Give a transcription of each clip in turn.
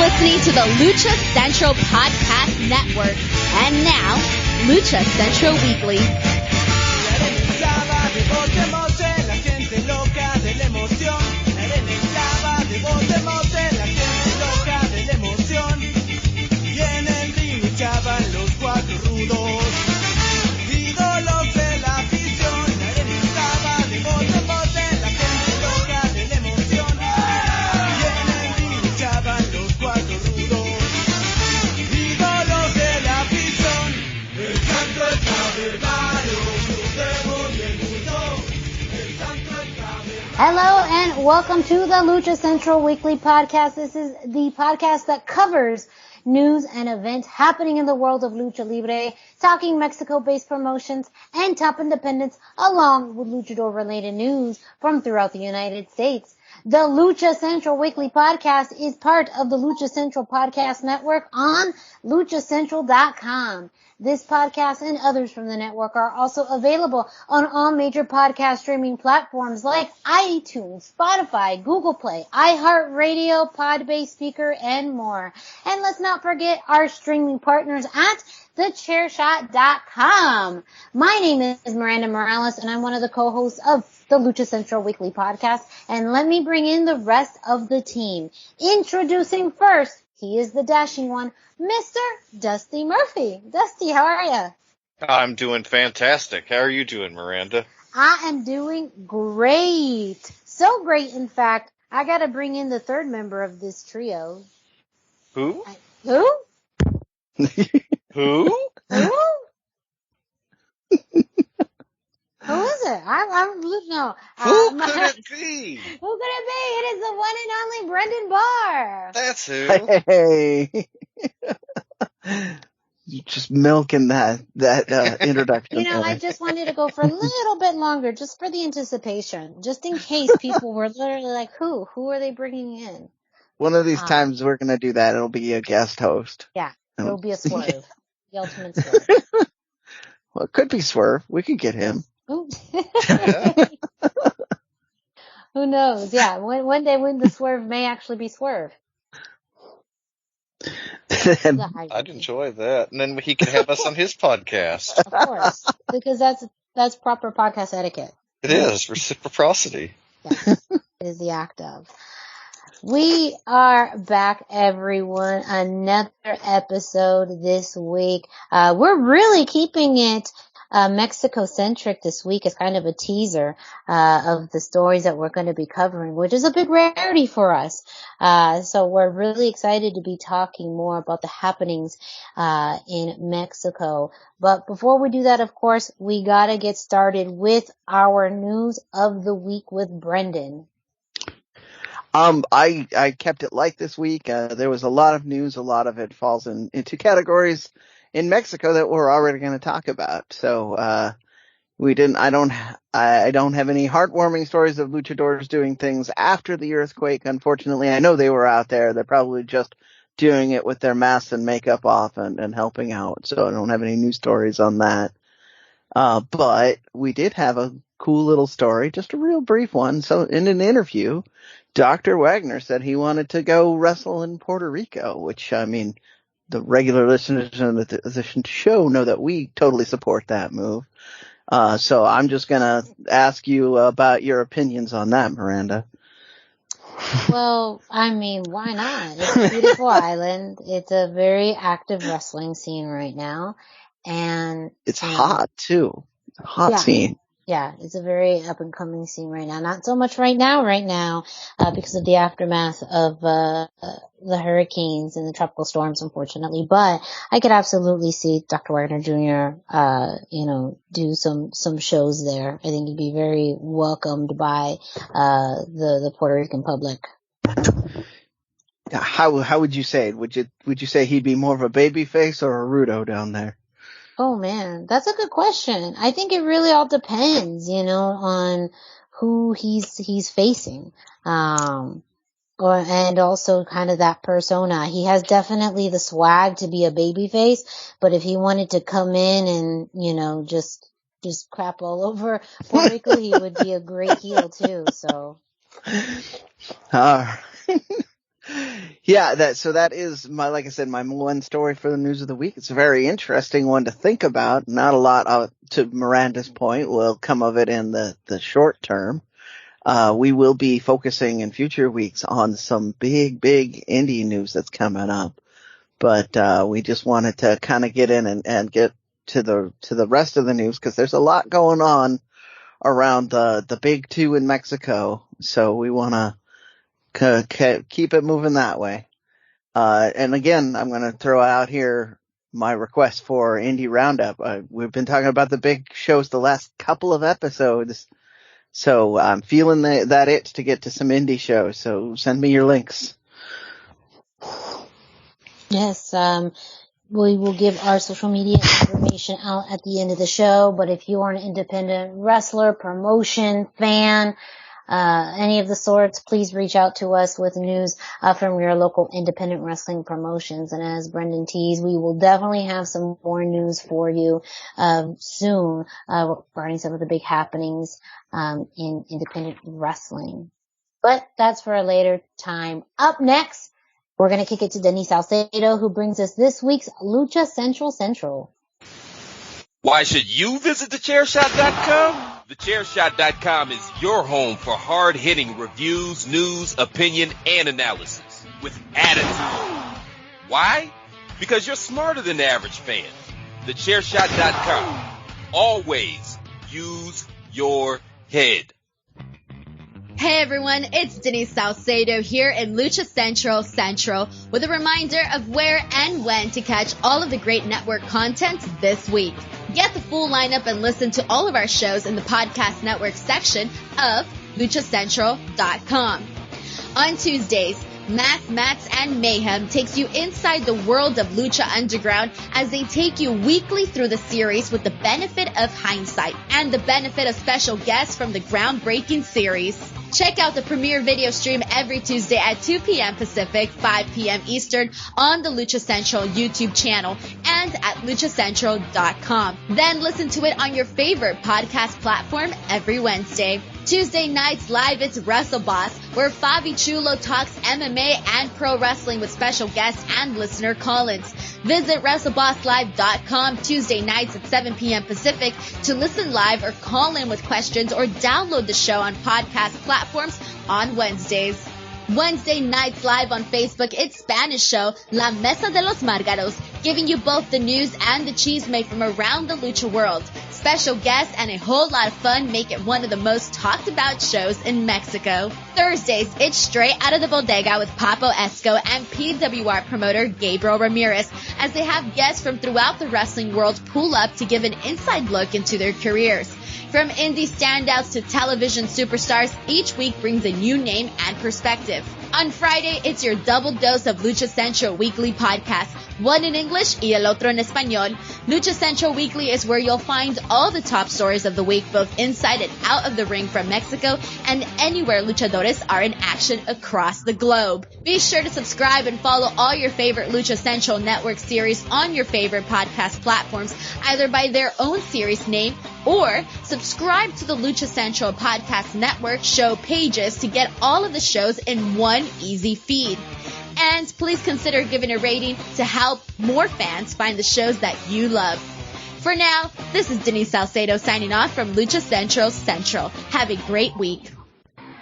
listening to the Lucha Central Podcast Network. And now, Lucha Central Weekly. Hello and welcome to the Lucha Central Weekly Podcast. This is the podcast that covers news and events happening in the world of Lucha Libre, talking Mexico-based promotions and top independents, along with luchador-related news from throughout the United States. The Lucha Central Weekly Podcast is part of the Lucha Central Podcast Network on luchacentral.com. This podcast and others from the network are also available on all major podcast streaming platforms like iTunes, Spotify, Google Play, iHeartRadio, Podbase Speaker, and more. And let's not forget our streaming partners at thechairshot.com. My name is Miranda Morales, and I'm one of the co-hosts of the Lucha Central Weekly Podcast. And let me bring in the rest of the team. Introducing first, he is the dashing one, Mr. Dusty Murphy. Dusty, how are you? I'm doing fantastic. How are you doing, Miranda? I am doing great. So great, in fact, I got to bring in the third member of this trio. Who? Who? Who? Who? Who is it? No. Who could it be? Who could it be? It is the one and only Brendan Barr. That's who. Hey. You're just milking that introduction. You know, I just wanted to go for a little bit longer, just for the anticipation, just in case people were literally like, who? Who are they bringing in? One of these times we're going to do that. It'll be a guest host. Yeah, it'll be a swerve. The ultimate swerve. Well, it could be Swerve. We could get him. Who knows? Yeah, one day when the swerve may actually be Swerve. I'd enjoy that. And then he could have us on his podcast. Of course, because that's proper podcast etiquette. It is reciprocity. Yes, it is the act of. We are back, everyone. Another episode this week. We're really keeping it Mexico-centric this week as kind of a teaser of the stories that we're going to be covering, which is a big rarity for us. So we're really excited to be talking more about the happenings in Mexico. But before we do that, of course, we got to get started with our news of the week with Brendan. I kept it light this week. There was a lot of news. A lot of it falls into categories in Mexico that we're already going to talk about. So, I don't have any heartwarming stories of luchadors doing things after the earthquake. Unfortunately, I know they were out there. They're probably just doing it with their masks and makeup off and helping out. So I don't have any news stories on that. But we did have a cool little story, just a real brief one. So in an interview, Dr. Wagner said he wanted to go wrestle in Puerto Rico, which, I mean, the regular listeners of the show know that we totally support that move. So I'm just going to ask you about your opinions on that, Miranda. Well, I mean, why not? It's a beautiful island. It's a very active wrestling scene right now. And it's hot, too. It's a hot scene. Yeah, it's a very up-and-coming scene right now. Not so much right now, because of the aftermath of the hurricanes and the tropical storms, unfortunately. But I could absolutely see Dr. Wagner Jr., do some shows there. I think he'd be very welcomed by the Puerto Rican public. How would you say it? Would you say he'd be more of a baby face or a rudo down there? Oh man, that's a good question. I think it really all depends, on who he's facing. And also kind of that persona. He has definitely the swag to be a babyface, but if he wanted to come in and, just crap all over Puerto Rico, he would be a great heel too, so. Yeah, that is like I said, my one story for the news of the week. It's a very interesting one to think about. Not a lot, to Miranda's point, will come of it in the short term. We will be focusing in future weeks on some big indie news that's coming up. But, we just wanted to kind of get in and get to the rest of the news, because there's a lot going on around the big two in Mexico. So we want to keep it moving that way. And again, I'm going to throw out here my request for Indie Roundup. We've been talking about the big shows the last couple of episodes, so I'm feeling that itch to get to some indie shows. So send me your links. Yes, we will give our social media information out at the end of the show, but if you are an independent wrestler, promotion, fan, any of the sorts, please reach out to us with news from your local independent wrestling promotions. And as Brendan teased, we will definitely have some more news for you soon regarding some of the big happenings in independent wrestling. But that's for a later time. Up next, we're going to kick it to Denise Salcedo, who brings us this week's Lucha Central. Why should you visit thechairshot.com? Thechairshot.com is your home for hard-hitting reviews, news, opinion, and analysis with attitude. Why? Because you're smarter than the average fan. Thechairshot.com. Always use your head. Hey everyone, it's Denise Salcedo here in Lucha Central with a reminder of where and when to catch all of the great network content this week. Get the full lineup and listen to all of our shows in the podcast network section of luchacentral.com. On Tuesdays, Mats, and Mayhem takes you inside the world of Lucha Underground as they take you weekly through the series with the benefit of hindsight and the benefit of special guests from the groundbreaking series. Check out the premiere video stream every Tuesday at 2 p.m. Pacific, 5 p.m. Eastern on the Lucha Central YouTube channel and at luchacentral.com. Then listen to it on your favorite podcast platform every Wednesday. Tuesday nights live, it's Wrestle Boss, where Fabi Chulo talks MMA and pro wrestling with special guests and listener call-ins. Visit WrestleBossLive.com Tuesday nights at 7 p.m. Pacific to listen live or call in with questions or download the show on podcast platforms on Wednesdays. Wednesday nights live on Facebook, it's Spanish show La Mesa de los Márgaros, giving you both the news and the chisme from around the lucha world. Special guests and a whole lot of fun make it one of the most talked about shows in Mexico. Thursdays, it's Straight Out of the Bodega with Papo Esco and PWR promoter Gabriel Ramirez, as they have guests from throughout the wrestling world pull up to give an inside look into their careers. From indie standouts to television superstars, each week brings a new name and perspective. On Friday, it's your double dose of Lucha Central Weekly podcast, one in English y el otro en español. Lucha Central Weekly is where you'll find all the top stories of the week, both inside and out of the ring from Mexico and anywhere luchadores are in action across the globe. Be sure to subscribe and follow all your favorite Lucha Central Network series on your favorite podcast platforms, either by their own series name or subscribe to the Lucha Central Podcast Network show pages to get all of the shows in one easy feed. And please consider giving a rating to help more fans find the shows that you love. For now, this is Denise Salcedo signing off from Lucha Central. Have a great week.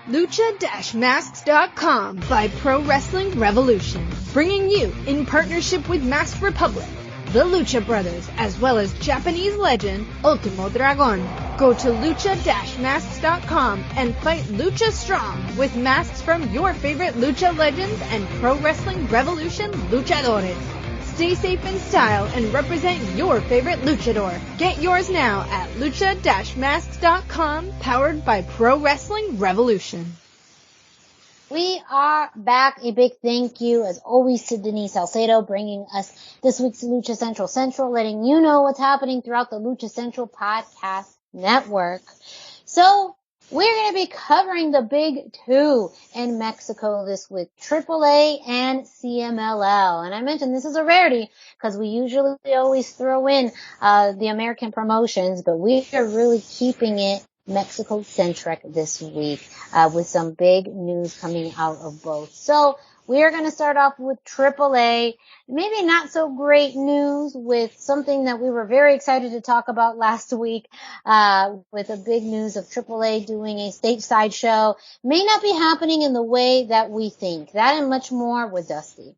Lucha-Masks.com by Pro Wrestling Revolution, bringing you, in partnership with Masked Republic, the Lucha Brothers, as well as Japanese legend Ultimo Dragon. Go to lucha-masks.com and fight Lucha Strong with masks from your favorite Lucha legends and Pro Wrestling Revolution luchadores. Stay safe in style and represent your favorite luchador. Get yours now at lucha-masks.com, powered by Pro Wrestling Revolution. We are back. A big thank you, as always, to Denise Salcedo, bringing us this week's Lucha Central, letting you know what's happening throughout the Lucha Central Podcast Network. So, we're going to be covering the big two in Mexico this week, AAA and CMLL. And I mentioned this is a rarity because we usually always throw in the American promotions, but we are really keeping it Mexico-centric this week with some big news coming out of both. So We are going to start off with AAA. Maybe not so great news with something that we were very excited to talk about last week, with a big news of AAA doing a stateside show. May not be happening in the way that we think. That and much more with Dusty.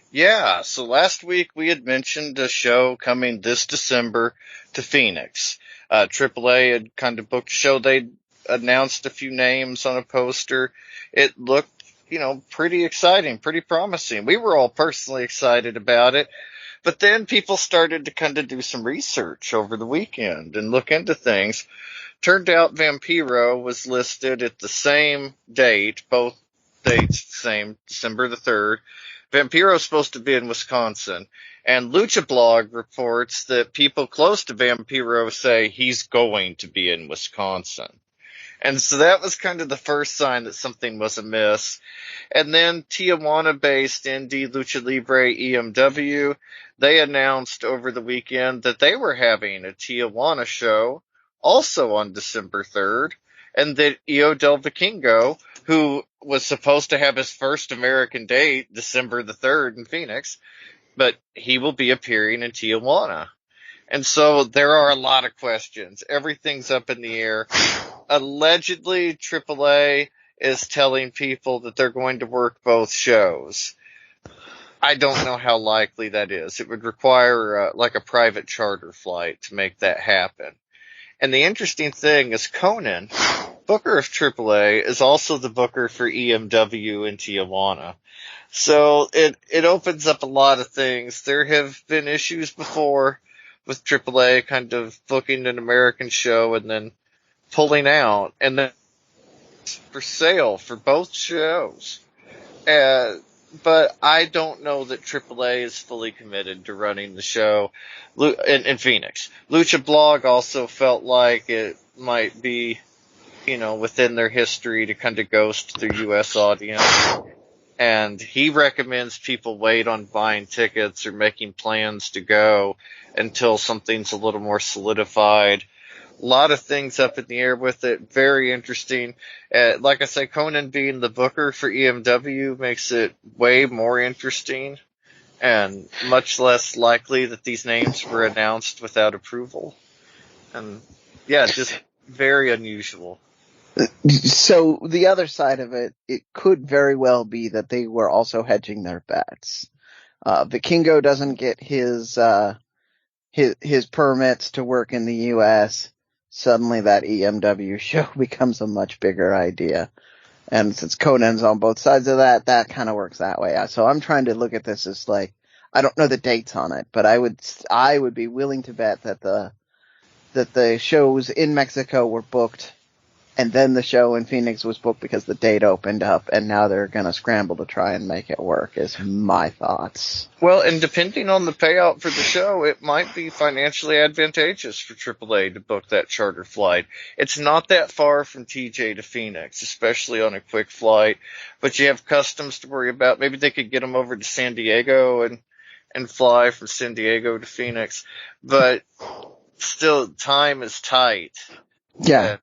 Yeah, so last week we had mentioned a show coming this December to Phoenix. AAA had kind of booked a show. They announced a few names on a poster. It looked, pretty exciting, pretty promising. We were all personally excited about it. But then people started to kind of do some research over the weekend and look into things. Turned out Vampiro was listed at the same date, both dates the same, December the 3rd. Vampiro's supposed to be in Wisconsin, and Lucha Blog reports that people close to Vampiro say he's going to be in Wisconsin. And so that was kind of the first sign that something was amiss. And then Tijuana-based indie Lucha Libre EMW, they announced over the weekend that they were having a Tijuana show also on December 3rd, and that Io Del Vikingo, who was supposed to have his first American date December the 3rd in Phoenix, but he will be appearing in Tijuana. And so there are a lot of questions. Everything's up in the air. Allegedly, AAA is telling people that they're going to work both shows. I don't know how likely that is. It would require like a private charter flight to make that happen. And the interesting thing is Conan, booker of AAA, is also the booker for EMW in Tijuana. So it opens up a lot of things. There have been issues before with AAA kind of booking an American show and then pulling out, and then for sale for both shows. But I don't know that AAA is fully committed to running the show in Phoenix. Lucha Blog also felt like it might be, within their history to kind of ghost their U.S. audience. And he recommends people wait on buying tickets or making plans to go until something's a little more solidified. A lot of things up in the air with it. Very interesting. Like I say, Conan being the booker for EMW makes it way more interesting and much less likely that these names were announced without approval. And yeah, just very unusual. So the other side of it, it could very well be that they were also hedging their bets. Vikingo doesn't get his permits to work in the U.S. Suddenly that EMW show becomes a much bigger idea. And since Conan's on both sides of that kind of works that way. So I'm trying to look at this as like, I don't know the dates on it, but I would be willing to bet that the shows in Mexico were booked, and then the show in Phoenix was booked because the date opened up, and now they're going to scramble to try and make it work, is my thoughts. Well, and depending on the payout for the show, it might be financially advantageous for AAA to book that charter flight. It's not that far from TJ to Phoenix, especially on a quick flight, but you have customs to worry about. Maybe they could get them over to San Diego and fly from San Diego to Phoenix, but still, time is tight. Yeah.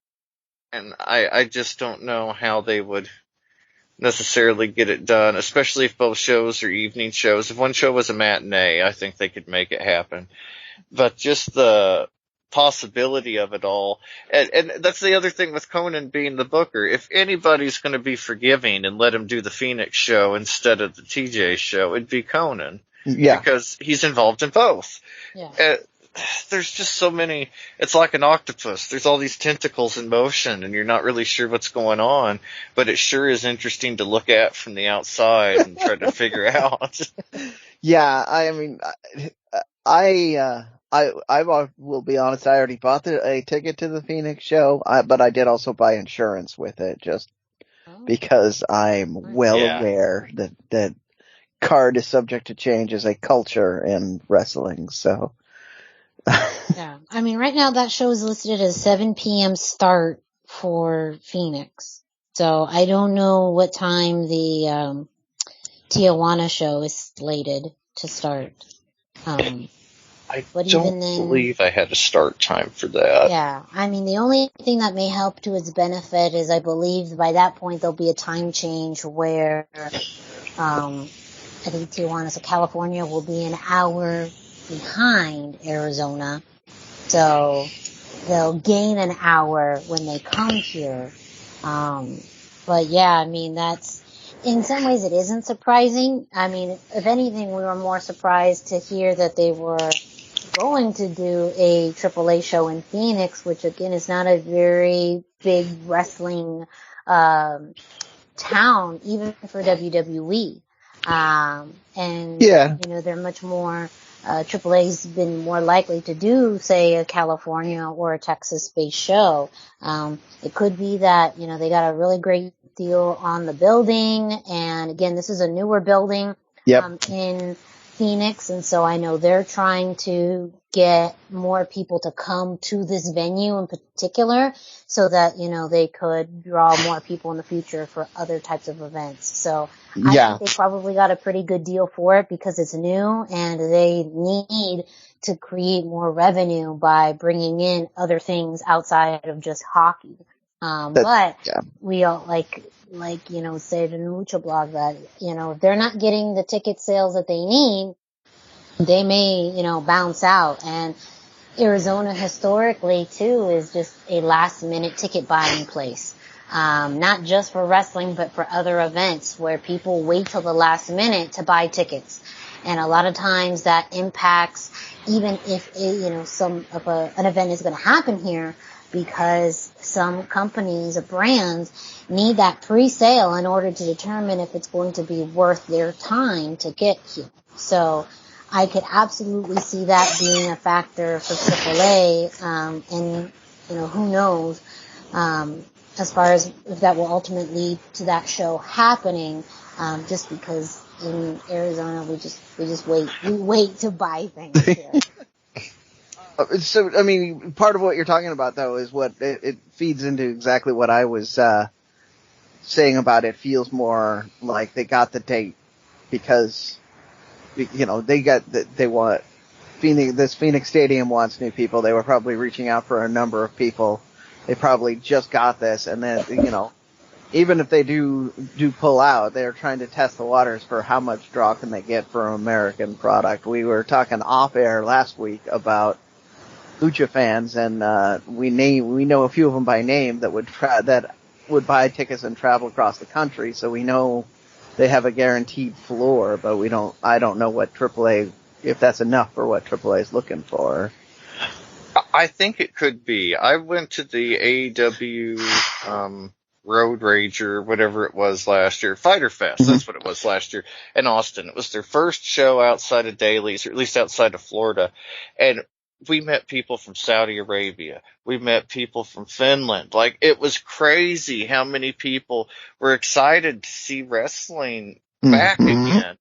And I just don't know how they would necessarily get it done, especially if both shows are evening shows. If one show was a matinee, I think they could make it happen. But just the possibility of it all, and that's the other thing with Conan being the booker. If anybody's going to be forgiving and let him do the Phoenix show instead of the TJ show, it'd be Conan. Yeah. Because he's involved in both. Yeah. There's just so many, it's like an octopus. There's all these tentacles in motion and you're not really sure what's going on, but it sure is interesting to look at from the outside and try to figure out. Yeah, I mean, I will be honest, I already bought a ticket to the Phoenix show, but I did also buy insurance with it just because I'm aware that card is subject to change as a culture in wrestling, so. Yeah, I mean, right now that show is listed as 7 p.m. start for Phoenix. So I don't know what time the Tijuana show is slated to start. I don't believe I had a start time for that. Yeah, I mean, the only thing that may help to its benefit is I believe by that point there'll be a time change where I think Tijuana, so California will be an hour behind Arizona. So they'll gain an hour when they come here. But yeah, I mean, in some ways it isn't surprising. I mean, if anything, we were more surprised to hear that they were going to do a AAA show in Phoenix, which again is not a very big wrestling, town, even for WWE. And, Yeah. they're much more, AAA's been more likely to do, say, a California or a Texas-based show. It could be that, they got a really great deal on the building. And again, this is a newer building, in Phoenix. And so I know they're trying to get more people to come to this venue in particular so that, they could draw more people in the future for other types of events. So I think they probably got a pretty good deal for it because it's new and they need to create more revenue by bringing in other things outside of just hockey. But we all said in the Lucha blog that, if they're not getting the ticket sales that they need, they may, bounce out. And Arizona historically too is just a last minute ticket buying place. Not just for wrestling, but for other events where people wait till the last minute to buy tickets. And a lot of times that impacts even if, an event is going to happen here because some companies or brands need that pre-sale in order to determine if it's going to be worth their time to get here. So I could absolutely see that being a factor for AAA, and, who knows, as far as if that will ultimately lead to that show happening, just because in Arizona we wait to buy things here. So, I mean, part of what you're talking about, though, is what it feeds into exactly what I was saying about it. Feels more like they got the date because, they want this Phoenix Stadium wants new people. They were probably reaching out for a number of people. They probably just got this, and then, even if they do pull out, they're trying to test the waters for how much draw can they get for an American product. We were talking off air last week about Lucha fans, and we know a few of them by name that would buy tickets and travel across the country. So we know they have a guaranteed floor, but I don't know what AAA, if that's enough for what AAA is looking for. I think it could be. I went to the AEW Road Rager, whatever it was last year, Fighter Fest. That's what it was last year in Austin. It was their first show outside of Daly's, or at least outside of Florida, and we met people from Saudi Arabia. We met people from Finland. Like, it was crazy how many people were excited to see wrestling back again.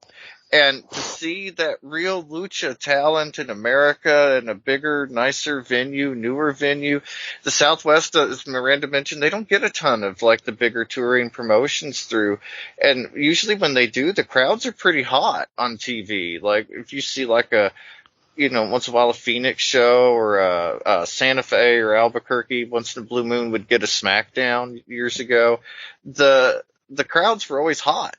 And to see that real lucha talent in America in a bigger, nicer venue, newer venue. The Southwest, as Miranda mentioned, they don't get a ton of like the bigger touring promotions through. And usually when they do, the crowds are pretty hot on TV. Like, if you see like once in a while a Phoenix show or a Santa Fe or Albuquerque, once in a blue moon would get a SmackDown years ago. The crowds were always hot.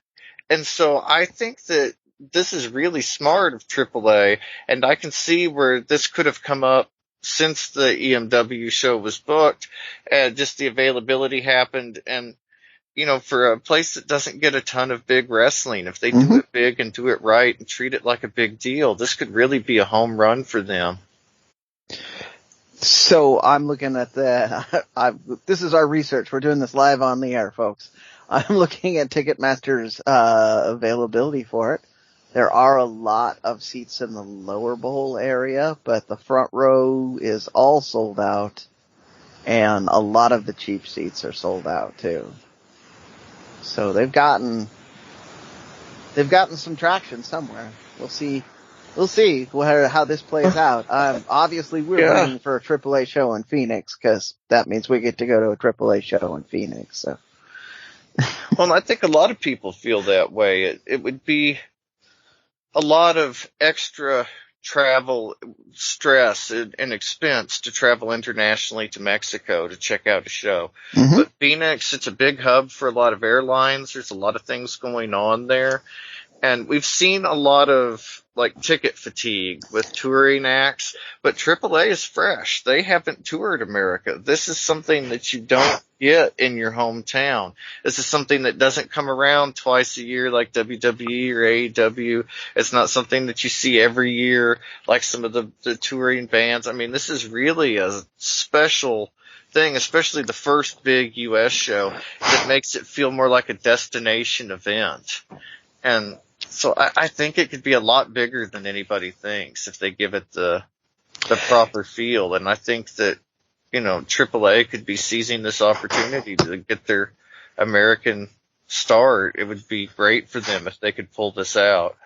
And so I think that this is really smart of AAA, and I can see where this could have come up since the EMW show was booked, and just the availability happened. And, for a place that doesn't get a ton of big wrestling, if they do it big and do it right and treat it like a big deal, this could really be a home run for them. So I'm looking at this is our research. We're doing this live on the air, folks. I'm looking at Ticketmaster's availability for it. There are a lot of seats in the lower bowl area, but the front row is all sold out, and a lot of the cheap seats are sold out too. So they've gotten some traction somewhere. We'll see how this plays out. Obviously we're waiting for a AAA show in Phoenix because that means we get to go to a AAA show in Phoenix. So. Well, I think a lot of people feel that way. It would be a lot of extra travel stress and expense to travel internationally to Mexico to check out a show. Mm-hmm. But Phoenix, it's a big hub for a lot of airlines. There's a lot of things going on there. And we've seen a lot of like ticket fatigue with touring acts, but AAA is fresh. They haven't toured America. This is something that you don't get in your hometown. This is something that doesn't come around twice a year like WWE or AEW. It's not something that you see every year like some of the touring bands. I mean, this is really a special thing, especially the first big U.S. show that makes it feel more like a destination event. And so I think it could be a lot bigger than anybody thinks if they give it the proper feel. And I think that, AAA could be seizing this opportunity to get their American start. It would be great for them if they could pull this out.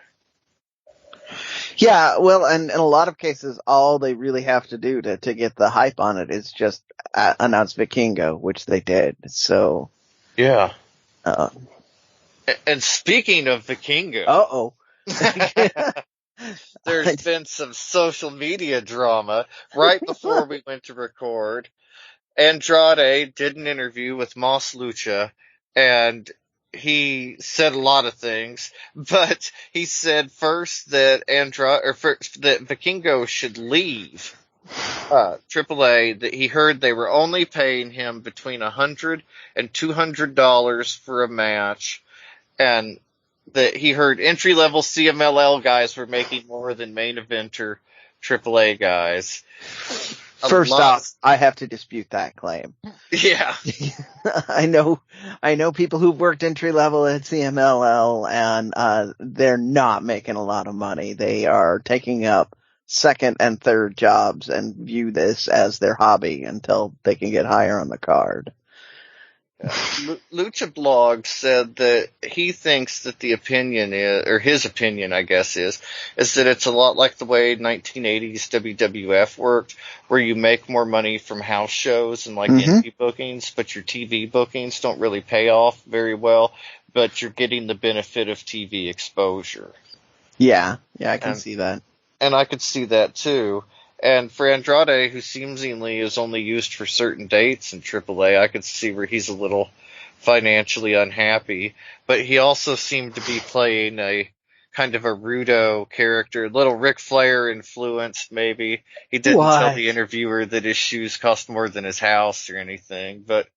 Yeah, well, and in a lot of cases, all they really have to do to get the hype on it is just announce Vikingo, which they did. So, yeah. And speaking of Vikingo, there's been some social media drama right before we went to record. Andrade did an interview with Moss Lucha, and he said a lot of things, but he said first that that Vikingo should leave AAA, that he heard they were only paying him between $100 and $200 for a match, and that he heard entry-level CMLL guys were making more than main eventer AAA guys. First off, I have to dispute that claim. Yeah. I know people who've worked entry level at CMLL, and they're not making a lot of money. They are taking up second and third jobs and view this as their hobby until they can get higher on the card. Lucha Blog said that he thinks that the opinion is, or his opinion, I guess, is that it's a lot like the way 1980s WWF worked, where you make more money from house shows and like indie bookings, but your TV bookings don't really pay off very well, but you're getting the benefit of TV exposure. Yeah, I can see that. And I could see that too. And for Andrade, who seemingly is only used for certain dates in AAA, I could see where he's a little financially unhappy. But he also seemed to be playing a kind of a rudo character, a little Ric Flair influenced maybe. He didn't tell the interviewer that his shoes cost more than his house or anything, but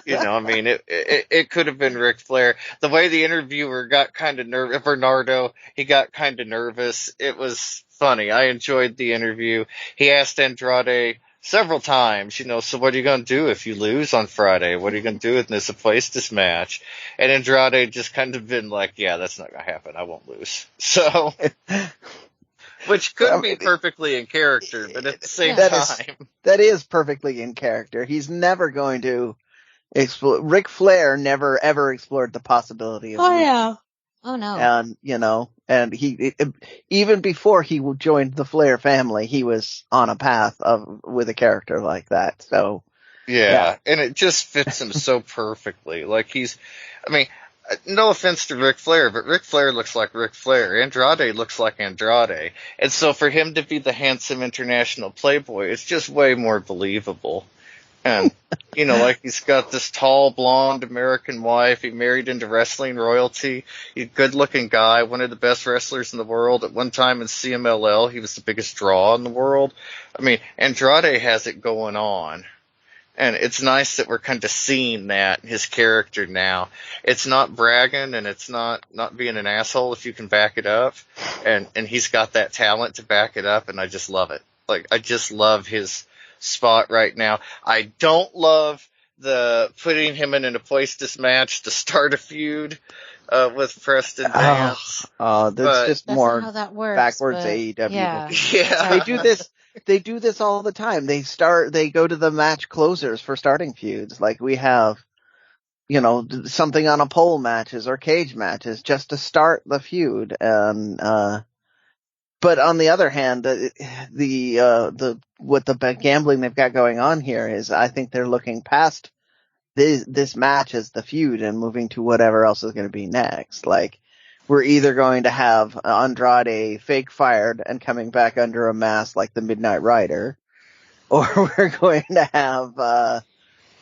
it could have been Ric Flair. The way the interviewer got kind of nervous, Bernardo, he got kind of nervous. It was funny. I enjoyed the interview. He asked Andrade several times, so what are you going to do if you lose on Friday? What are you going to do in this Apuestas match? And Andrade just kind of been like, yeah, that's not going to happen. I won't lose. So, which could be perfectly in character, but at the same time. That is perfectly in character. He's never going to explore. Ric Flair never ever explored the possibility of losing. Yeah. Oh no. And he, even before he joined the Flair family, he was on a path with a character like that. So. Yeah. And it just fits him so perfectly. Like no offense to Ric Flair, but Ric Flair looks like Ric Flair. Andrade looks like Andrade. And so for him to be the handsome international playboy, it's just way more believable. And, he's got this tall, blonde American wife. He married into wrestling royalty. He's a good-looking guy, one of the best wrestlers in the world. At one time in CMLL, he was the biggest draw in the world. Andrade has it going on. And it's nice that we're kind of seeing that, his character now. It's not bragging, and it's not being an asshole if you can back it up. And he's got that talent to back it up, and I just love it. I just love his spot right now. I don't love the putting him in an Apuestas match to start a feud with Preston Vance. That's just more how that works, backwards AEW. Yeah. They do this all the time. They go to the match closers for starting feuds. Like we have, something on a pole matches or cage matches just to start the feud. And, but on the other hand, what the gambling they've got going on here is I think they're looking past this match as the feud and moving to whatever else is going to be next. Like we're either going to have Andrade fake fired and coming back under a mask like the Midnight Rider, or we're going to have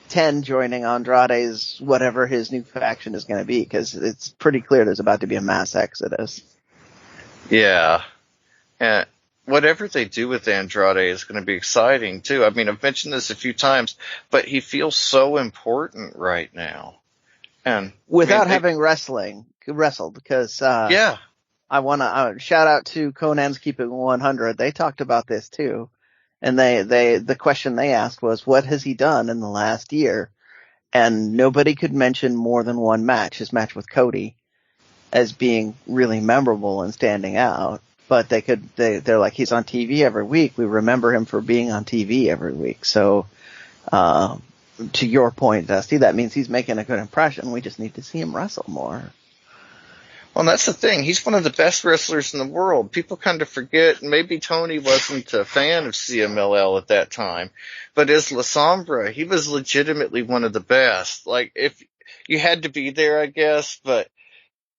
10 joining Andrade's whatever his new faction is going to be, because it's pretty clear there's about to be a mass exodus. Yeah. And whatever they do with Andrade is going to be exciting, too. I mean, I've mentioned this a few times, but he feels so important right now. And without having wrestled, because yeah, I want to shout out to Conan's Keep It 100. They talked about this too, and the question they asked was, what has he done in the last year? And nobody could mention more than one match, his match with Cody, as being really memorable and standing out. But they're like, he's on TV every week. We remember him for being on TV every week. So, to your point, Dusty, that means he's making a good impression. We just need to see him wrestle more. Well, that's the thing. He's one of the best wrestlers in the world. People kind of forget, maybe Tony wasn't a fan of CMLL at that time, but as La Sombra, he was legitimately one of the best. Like, if you had to be there, I guess, but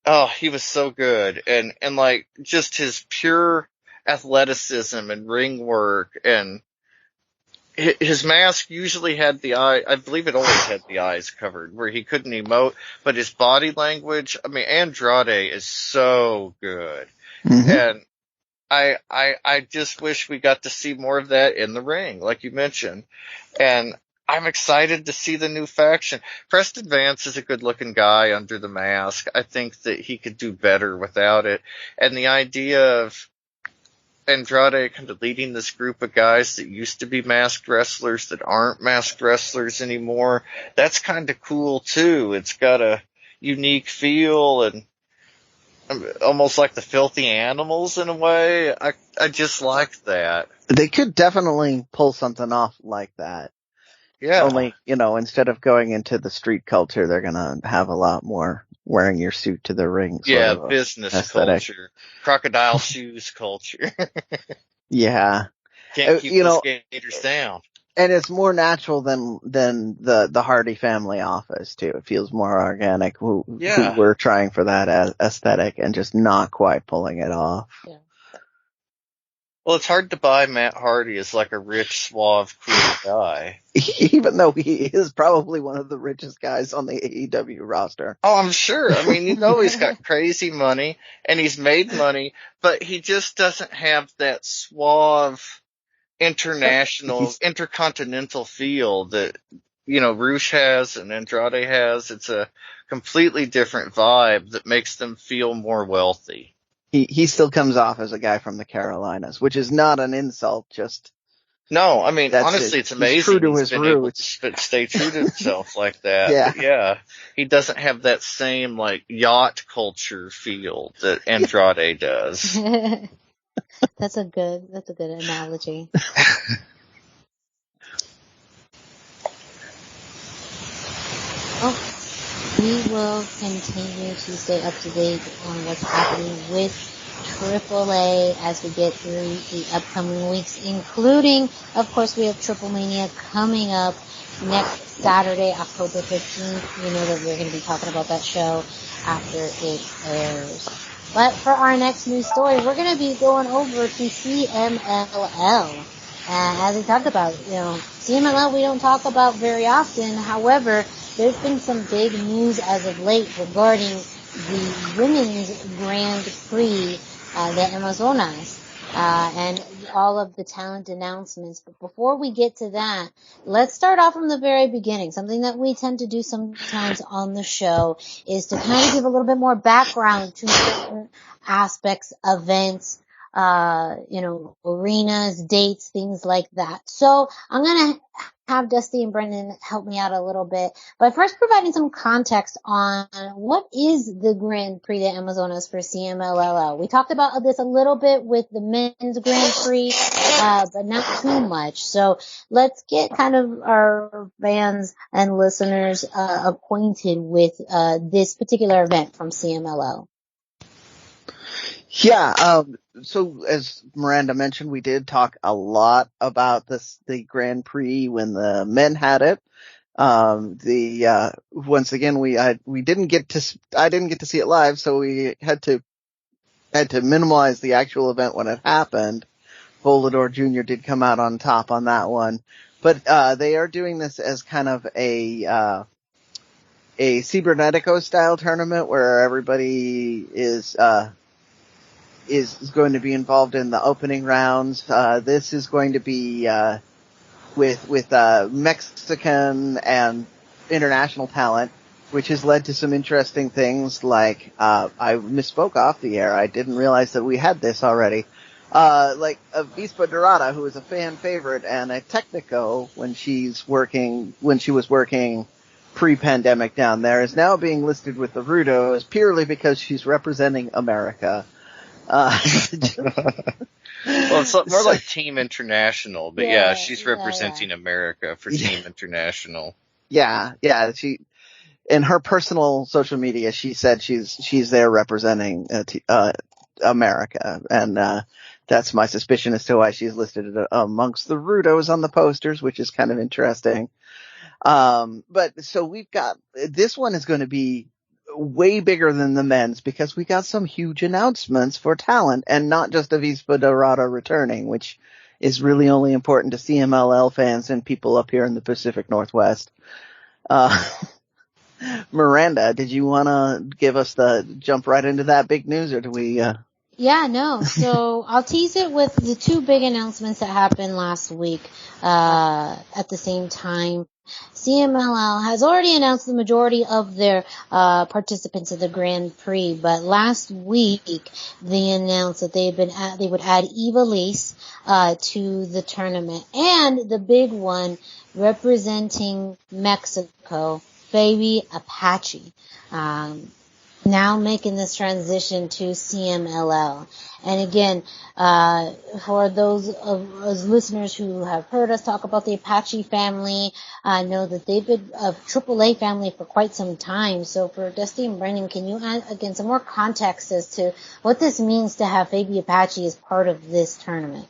oh, he was so good. And like, just his pure athleticism and ring work, and his mask usually had the eye, I believe it always had the eyes covered, where he couldn't emote, but his body language, I mean, Andrade is so good. Mm-hmm. And I just wish we got to see more of that in the ring, like you mentioned. And I'm excited to see the new faction. Preston Vance is a good looking guy under the mask. I think that he could do better without it. And the idea of Andrade kind of leading this group of guys that used to be masked wrestlers that aren't masked wrestlers anymore, that's kind of cool too. It's got a unique feel and almost like the Filthy Animals in a way. I just like that. They could definitely pull something off like that. Yeah. Only, instead of going into the street culture, they're gonna have a lot more wearing your suit to the ring. Yeah, business aesthetic. culture. Crocodile shoes culture. Yeah. Can't keep the skaters down. And it's more natural than the Hardy family office too. It feels more organic. Who were trying for that aesthetic and just not quite pulling it off. Yeah. Well, it's hard to buy Matt Hardy as like a rich, suave, cool guy. Even though he is probably one of the richest guys on the AEW roster. Oh, I'm sure. I mean, he's got crazy money and he's made money, but he just doesn't have that suave intercontinental feel that, Rush has and Andrade has. It's a completely different vibe that makes them feel more wealthy. He still comes off as a guy from the Carolinas, which is not an insult, just... No, I mean, honestly, it's amazing. He's true to his roots. Able to stay true to himself like that. Yeah. But yeah. He doesn't have that same, like, yacht culture feel that Andrade does. That's a good analogy. We will continue to stay up to date on what's happening with AAA as we get through the upcoming weeks, including, of course, we have Triple Mania coming up next Saturday, October 15th. You know that we're going to be talking about that show after it airs. But for our next news story, we're going to be going over to CMLL. As we talked about, CMLL we don't talk about very often. However, there's been some big news as of late regarding the women's Grand Prix de Amazonas, and all of the talent announcements. But before we get to that, let's start off from the very beginning. Something that we tend to do sometimes on the show is to kind of give a little bit more background to certain aspects, events, arenas, dates, things like that. So I'm going to have Dusty and Brendan help me out a little bit by first providing some context on what is the Grand Prix de Amazonas for CMLL. We talked about this a little bit with the men's Grand Prix, but not too much. So let's get kind of our fans and listeners acquainted with this particular event from CMLL. Yeah, so as Miranda mentioned, we did talk a lot about the Grand Prix when the men had it. Once again, I didn't get to see it live, so we had to minimize the actual event when it happened. Volador Jr. did come out on top on that one, but they are doing this as kind of a Cibernetico style tournament where everybody is going to be involved in the opening rounds. This is going to be with Mexican and international talent, which has led to some interesting things like I misspoke off the air. I didn't realize that we had this already. Like Avispa Dorada, who is a fan favorite and a Technico when she was working pre-pandemic down there, is now being listed with the Rudos purely because she's representing America. Well, it's more like Team International, but yeah, she's representing America for Team International. Yeah, she, in her personal social media, she said she's there representing America, and that's my suspicion as to why she's listed amongst the Rudos on the posters, which is kind of interesting. But so we've got, this one is going to be way bigger than the men's because we got some huge announcements for talent, and not just Avispa Dorada returning, which is really only important to CMLL fans and people up here in the Pacific Northwest. Miranda, did you want to give us jump right into that big news, or do we, Yeah, no. So I'll tease it with the two big announcements that happened last week, at the same time. CMLL has already announced the majority of their participants at the Grand Prix, but last week they announced that they would add Eva Lise to the tournament, and the big one representing Mexico, Fabi Apache, now making this transition to CMLL. And again, for those of us listeners who have heard us talk about the Apache family, know that they've been a AAA family for quite some time. So for Dusty and Brendan, can you add, again, some more context as to what this means to have Fabi Apache as part of this tournament?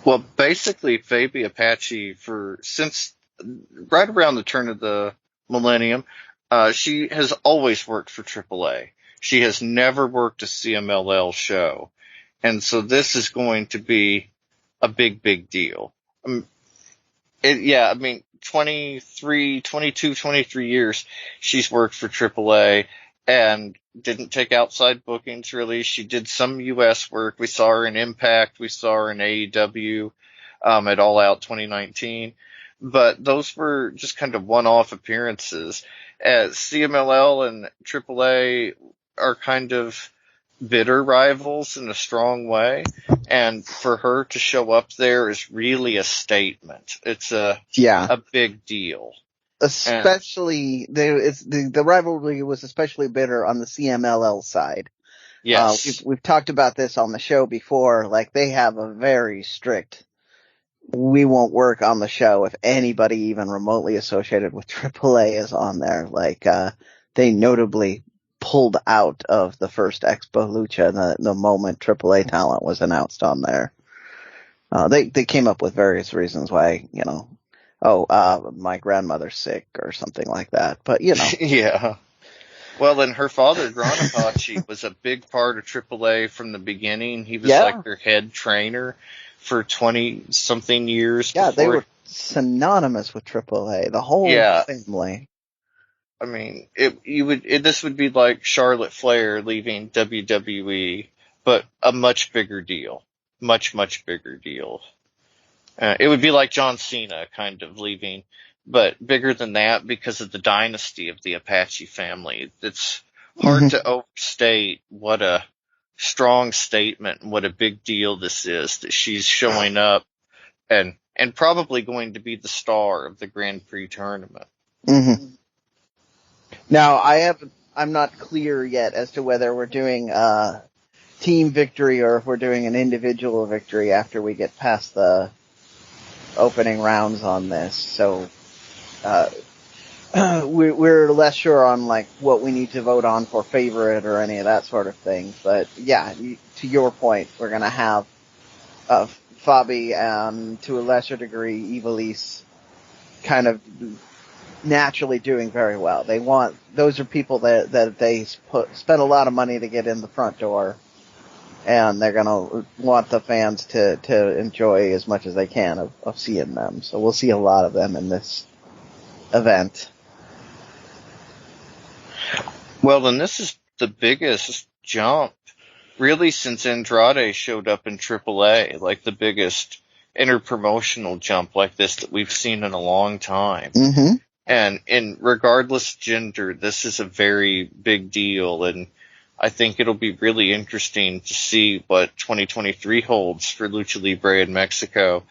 Well, basically, Fabi Apache, since right around the turn of the millennium, she has always worked for AAA. She has never worked a CMLL show. And so this is going to be a big, big deal. 23 years she's worked for AAA and didn't take outside bookings really. She did some US work. We saw her in Impact. We saw her in AEW, at All Out 2019. But those were just kind of one-off appearances. CMLL and AAA are kind of bitter rivals in a strong way, and for her to show up there is really a statement. It's a big deal. Especially the rivalry was especially bitter on the CMLL side. Yes, we've talked about this on the show before. Like, they have a very strict, we won't work on the show if anybody even remotely associated with AAA is on there. Like, they notably pulled out of the first Expo Lucha the moment AAA talent was announced on there. They came up with various reasons why, my grandmother's sick or something like that, but yeah. Well, and her father, Granapachi, was a big part of AAA from the beginning. He was like their head trainer for 20-something years. Yeah, they were synonymous with AAA, the whole family. I mean, this would be like Charlotte Flair leaving WWE, but a much bigger deal. Much, much bigger deal. It would be like John Cena kind of leaving, but bigger than that because of the dynasty of the Apache family. It's hard to overstate what a strong statement and what a big deal this is, that she's showing up and probably going to be the star of the Grand Prix tournament. Mm-hmm. Now, I'm not clear yet as to whether we're doing team victory or if we're doing an individual victory after we get past the opening rounds on this. So, we're less sure on like what we need to vote on for favorite or any of that sort of thing. But yeah, to your point, we're gonna have Fabi and to a lesser degree Eva Lise kind of naturally doing very well. Those are people that they spend a lot of money to get in the front door, and they're gonna want the fans to enjoy as much as they can of seeing them. So we'll see a lot of them in this event. Well, then this is the biggest jump really since Andrade showed up in AAA, like the biggest interpromotional jump like this that we've seen in a long time. Mm-hmm. And regardless of gender, this is a very big deal, and I think it'll be really interesting to see what 2023 holds for Lucha Libre in Mexico,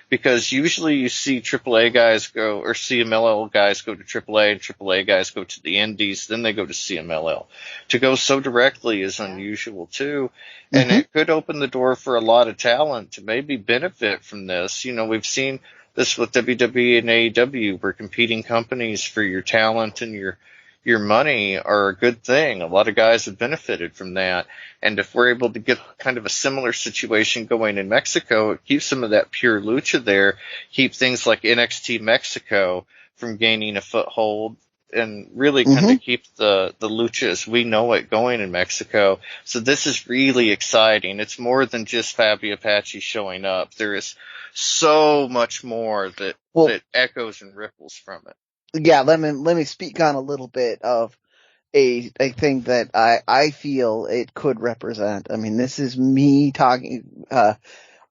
because usually you see AAA guys go, or CMLL guys go to AAA, and AAA guys go to the Indies, then they go to CMLL. To go so directly is unusual too, and it could open the door for a lot of talent to maybe benefit from this. You know, we've seen this with WWE and AEW, where competing companies for your talent and your money are a good thing. A lot of guys have benefited from that. And if we're able to get kind of a similar situation going in Mexico, it keeps some of that pure lucha there, keep things like NXT Mexico from gaining a foothold, and really kind of keep the lucha as we know it going in Mexico. So this is really exciting. It's more than just Fabio Apache showing up. There is so much more that echoes and ripples from it. Yeah, let me speak on a little bit of a thing that I feel it could represent. I mean, this is me talking.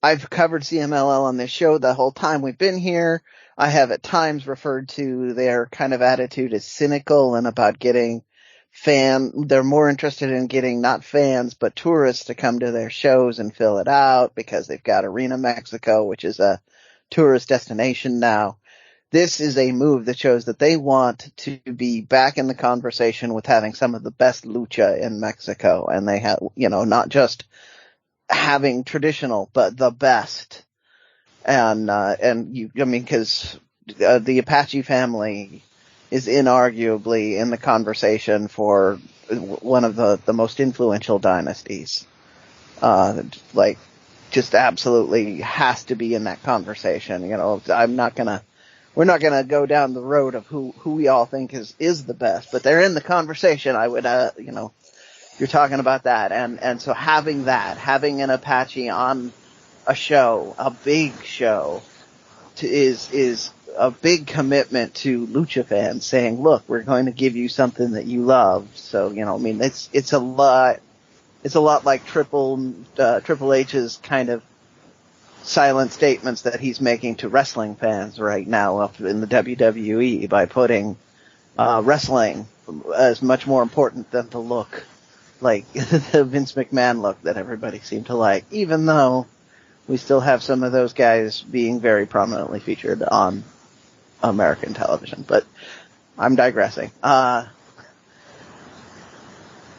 I've covered CMLL on this show the whole time we've been here. I have at times referred to their kind of attitude as cynical and about getting they're more interested in getting not fans but tourists to come to their shows and fill it out because they've got Arena Mexico, which is a tourist destination now. This is a move that shows that they want to be back in the conversation with having some of the best lucha in Mexico. And they have, not just having traditional, but the best. Because the Apache family is inarguably in the conversation for one of the most influential dynasties. Just absolutely has to be in that conversation. We're not gonna go down the road of who we all think is the best, but they're in the conversation. I would, you're talking about that. And so having an Apache on a show, a big show, is a big commitment to lucha fans saying, look, we're going to give you something that you love. So, it's a lot like Triple H's kind of silent statements that he's making to wrestling fans right now up in the WWE by putting wrestling as much more important than the look, like the Vince McMahon look that everybody seemed to like, even though we still have some of those guys being very prominently featured on American television. But I'm digressing.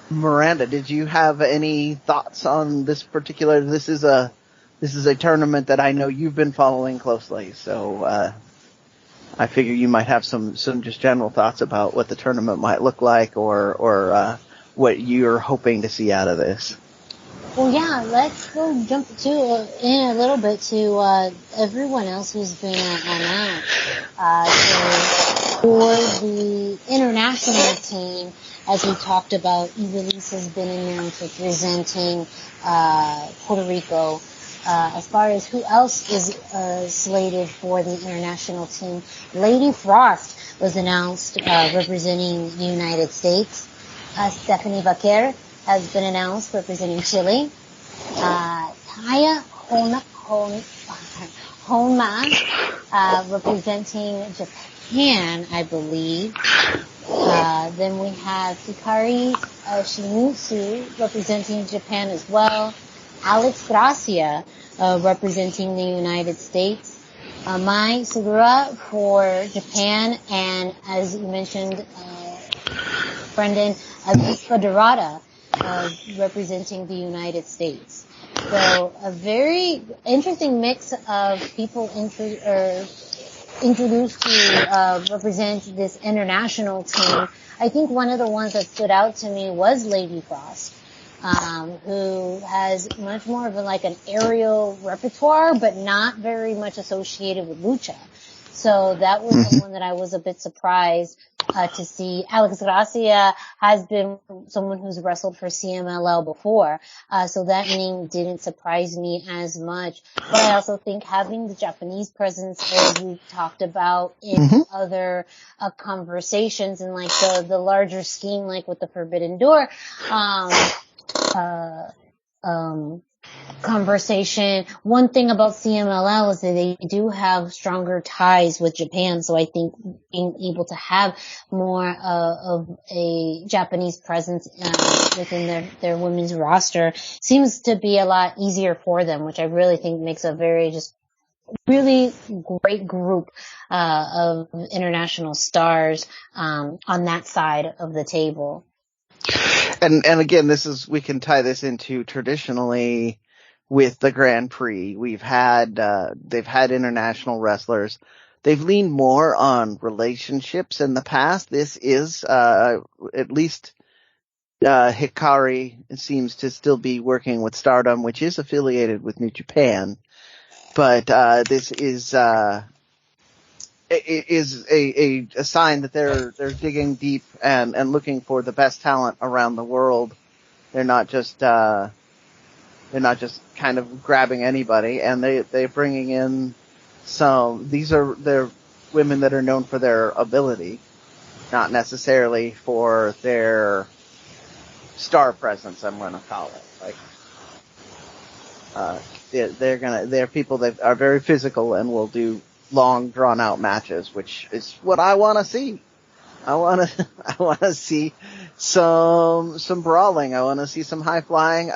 Miranda, did you have any thoughts on this particular? This is a tournament that I know you've been following closely, so I figure you might have some just general thoughts about what the tournament might look like, or what you're hoping to see out of this. Well, yeah, let's go jump in a little bit to everyone else who's been announced. So for the international team, as we talked about, Ivelisse has been announced representing Puerto Rico. As far as who else is slated for the international team, Lady Frost was announced representing the United States. Stephanie Vaquer has been announced representing Chile. Taya Honma representing Japan, I believe. Then we have Hikari Shimizu representing Japan as well. Alex Gracia representing the United States. Mai Segura for Japan, and as you mentioned, Brendan, Avispa Dorada representing the United States. So a very interesting mix of people introduced to represent this international team. I think one of the ones that stood out to me was Lady Frost, who has much more of an aerial repertoire, but not very much associated with lucha. So that was the one that I was a bit surprised to see. Alex Gracia has been someone who's wrestled for CMLL before, so that name didn't surprise me as much. But I also think having the Japanese presence, as we talked about in other conversations, and like the larger scheme, like with the Forbidden Door, conversation. One thing about CMLL is that they do have stronger ties with Japan, so I think being able to have more of a Japanese presence within their women's roster seems to be a lot easier for them, which I really think makes a very just really great group of international stars on that side of the table. And again, we can tie this into traditionally with the Grand Prix. They've had international wrestlers. They've leaned more on relationships in the past. This is, at least, Hikari seems to still be working with Stardom, which is affiliated with New Japan. But, this is, is a sign that they're digging deep and looking for the best talent around the world. They're not just kind of grabbing anybody, and they're bringing in they're women that are known for their ability, not necessarily for their star presence, I'm going to call it. Like, they're people that are very physical and will do long, drawn-out matches, which is what I want to see. I want to see some brawling. I want to see some high flying.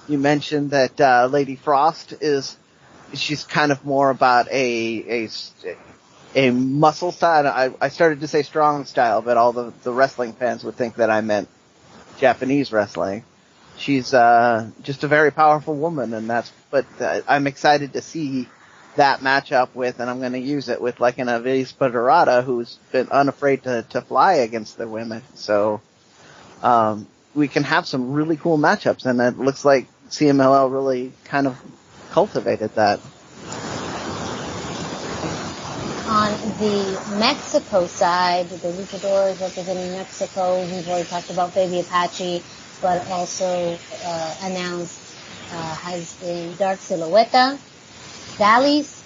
You mentioned that Lady Frost she's kind of more about a muscle style. I started to say strong style, but all the wrestling fans would think that I meant Japanese wrestling. She's just a very powerful woman, but I'm excited to see that matchup and I'm going to use it with like an Avispa Dorada who's been unafraid to fly against the women. So, we can have some really cool matchups, and it looks like CMLL really kind of cultivated that. On the Mexico side, the luchadores representing Mexico, we've already talked about Baby Apache, but also announced has been Dark Silueta, Dallas,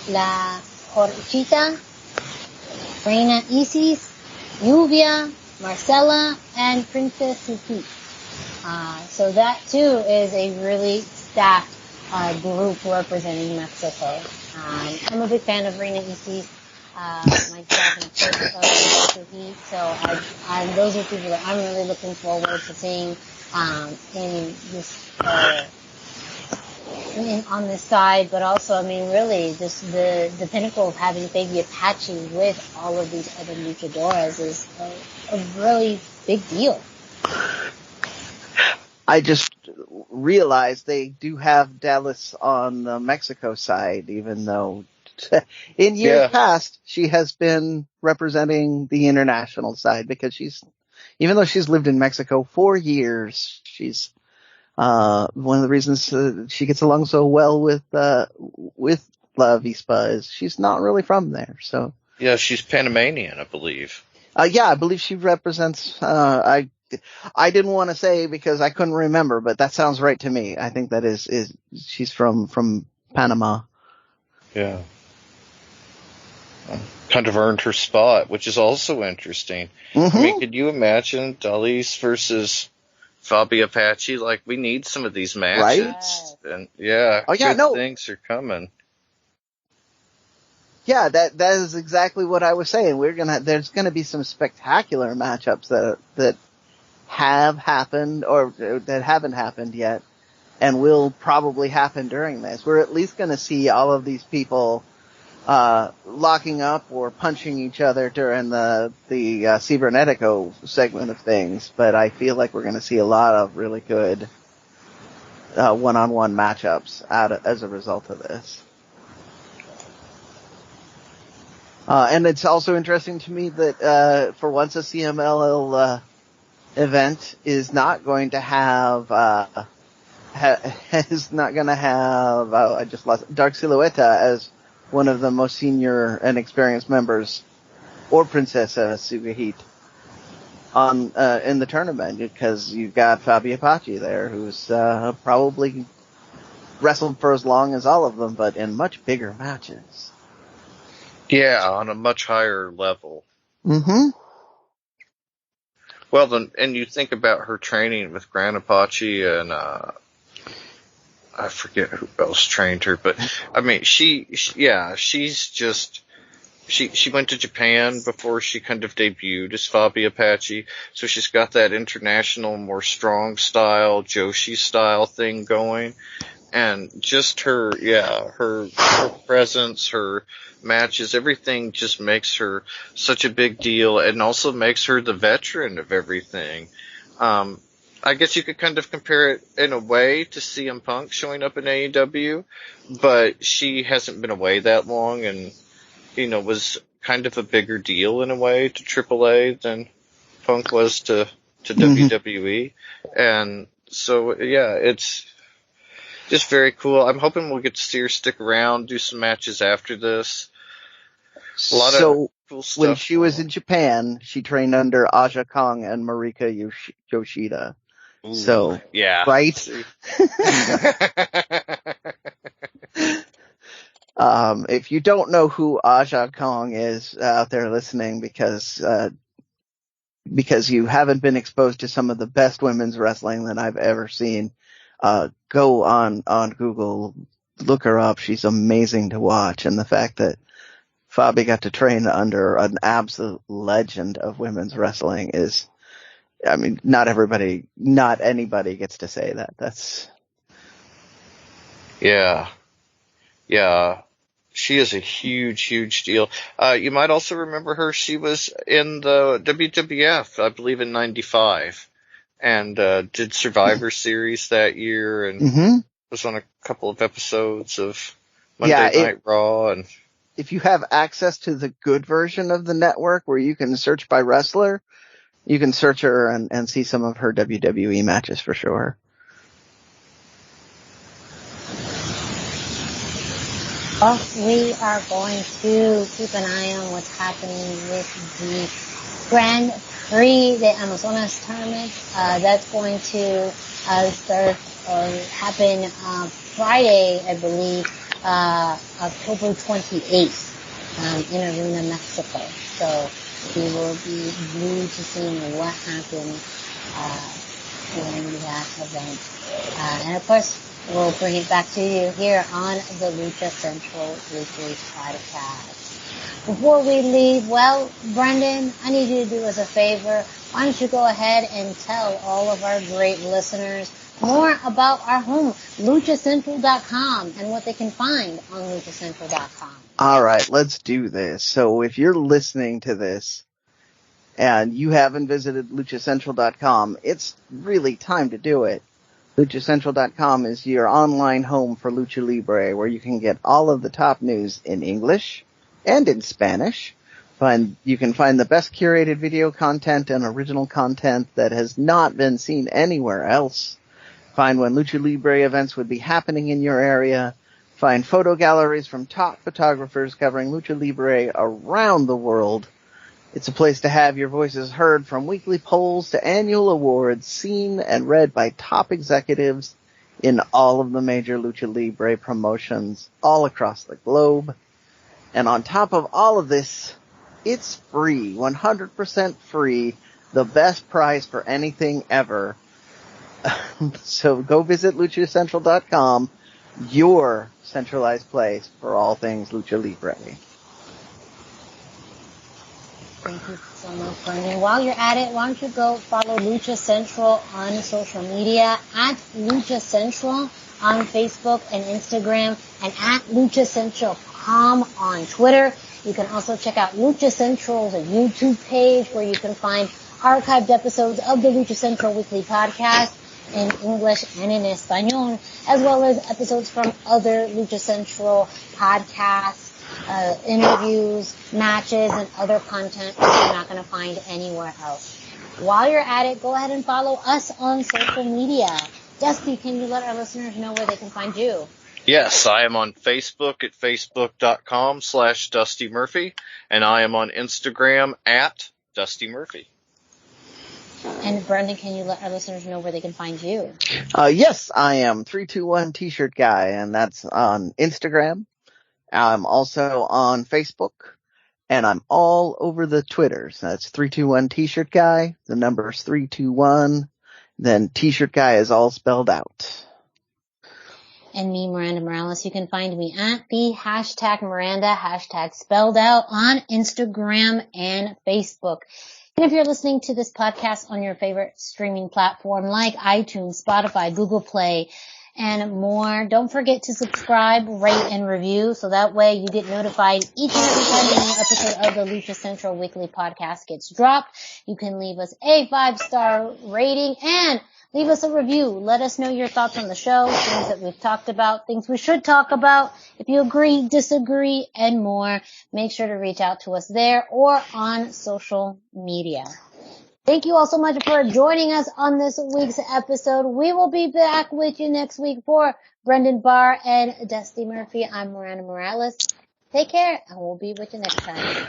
La Horchita, Reina Isis, Lluvia, Marcela, and Princess Suki. So that too is a really stacked group representing Mexico. I'm a big fan of Reina Isis, myself, and of course Suki. So those are people that I'm really looking forward to seeing in this. On this side, but also, I mean, really, just the pinnacle of having Baby Apache with all of these other luchadoras is a really big deal. I just realized they do have Dallas on the Mexico side, even though in years past she has been representing the international side, because even though she's lived in Mexico for years, she's one of the reasons she gets along so well with La Avispa is she's not really from there. So yeah, she's Panamanian, I believe. I believe she represents. I didn't want to say because I couldn't remember, but that sounds right to me. I think that is she's from Panama. Yeah. Kind of earned her spot, which is also interesting. Mm-hmm. I mean, could you imagine Dallas versus Fabi Apache? Like, we need some of these matches. Right? And good things are coming. Yeah, that is exactly what I was saying. There's gonna be some spectacular matchups that have happened or that haven't happened yet and will probably happen during this. We're at least gonna see all of these people locking up or punching each other during the Cibernetico segment of things, but I feel like we're going to see a lot of really good one-on-one matchups as a result of this. And it's also interesting to me that for once a CMLL event is not going to have I just lost Dark Silueta as one of the most senior and experienced members, or Princesa Sugahit, in the tournament, because you've got Fabi Apache there, who's probably wrestled for as long as all of them, but in much bigger matches. Yeah, on a much higher level. Mm-hmm. Well, then, and you think about her training with Gran Apache and I forget who else trained her, but I mean, she's just. She went to Japan before she kind of debuted as Fabi Apache, so she's got that international, more strong style, Joshi style thing going, and just her presence, her matches, everything just makes her such a big deal, and also makes her the veteran of everything. I guess you could kind of compare it in a way to CM Punk showing up in AEW, but she hasn't been away that long, and was kind of a bigger deal in a way to AAA than Punk was to WWE. And so, yeah, it's just very cool. I'm hoping we'll get to see her stick around, do some matches after this. A lot of cool stuff. When she was in Japan, she trained under Aja Kong and Marika Yoshida. Ooh, so, yeah. Right? If you don't know who Aja Kong is out there listening because you haven't been exposed to some of the best women's wrestling that I've ever seen, go on Google, look her up. She's amazing to watch. And the fact that Fabi got to train under an absolute legend of women's wrestling is, I mean, not anybody gets to say that. That's. Yeah. Yeah. She is a huge, huge deal. You might also remember her. She was in the WWF, I believe, in '95, and did Survivor Series that year, and was on a couple of episodes of Monday Night Raw. And if you have access to the good version of the network, where you can search by wrestler, you can search her and see some of her WWE matches for sure. Well, we are going to keep an eye on what's happening with the Grand Prix de Amazonas tournament. That's going to start or happen Friday, I believe, October 28th in Arena, Mexico. So we will be glued to seeing what happens during that event. And of course, we'll bring it back to you here on the Lucha Central Weekly podcast. Before we leave, well, Brendan, I need you to do us a favor. Why don't you go ahead and tell all of our great listeners more about our home, luchacentral.com, and what they can find on luchacentral.com. All right, let's do this. So if you're listening to this and you haven't visited luchacentral.com, it's really time to do it. LuchaCentral.com is your online home for Lucha Libre, where you can get all of the top news in English and in Spanish. You can find the best curated video content and original content that has not been seen anywhere else. Find when Lucha Libre events would be happening in your area. Find photo galleries from top photographers covering Lucha Libre around the world. It's a place to have your voices heard, from weekly polls to annual awards, seen and read by top executives in all of the major Lucha Libre promotions all across the globe. And on top of all of this, it's free, 100% free, the best price for anything ever. So go visit luchacentral.com, your centralized place for all things Lucha Libre. Thank you so much, Brendan. While you're at it, why don't you go follow Lucha Central on social media, at Lucha Central on Facebook and Instagram, and at luchacentral.com on Twitter. You can also check out Lucha Central's YouTube page, where you can find archived episodes of the Lucha Central Weekly podcast in English and in Espanol, as well as episodes from other Lucha Central podcasts, interviews, matches, and other content that you're not going to find anywhere else. While you're at it, go ahead and follow us on social media. Dusty, can you let our listeners know where they can find you? Yes, I am on Facebook at facebook.com/Dusty Murphy, and I am on Instagram at Dusty Murphy. And Brendan, can you let our listeners know where they can find you? Yes, I am 321 T-shirt guy, and that's on Instagram. I'm also on Facebook, and I'm all over the Twitters. That's 321 T-shirt guy. The number is 321. Then T-shirt guy is all spelled out. And me, Miranda Morales. You can find me at the hashtag Miranda, hashtag spelled out, on Instagram and Facebook. And if you're listening to this podcast on your favorite streaming platform like iTunes, Spotify, Google Play, and more, don't forget to subscribe, rate, and review so that way you get notified each and every time a new episode of the Lucha Central Weekly podcast gets dropped. You can leave us a 5-star rating and leave us a review. Let us know your thoughts on the show, things that we've talked about, things we should talk about. If you agree, disagree, and more, make sure to reach out to us there or on social media. Thank you all so much for joining us on this week's episode. We will be back with you next week for Brendan Barr and Dusty Murphy. I'm Miranda Morales. Take care, and we'll be with you next time.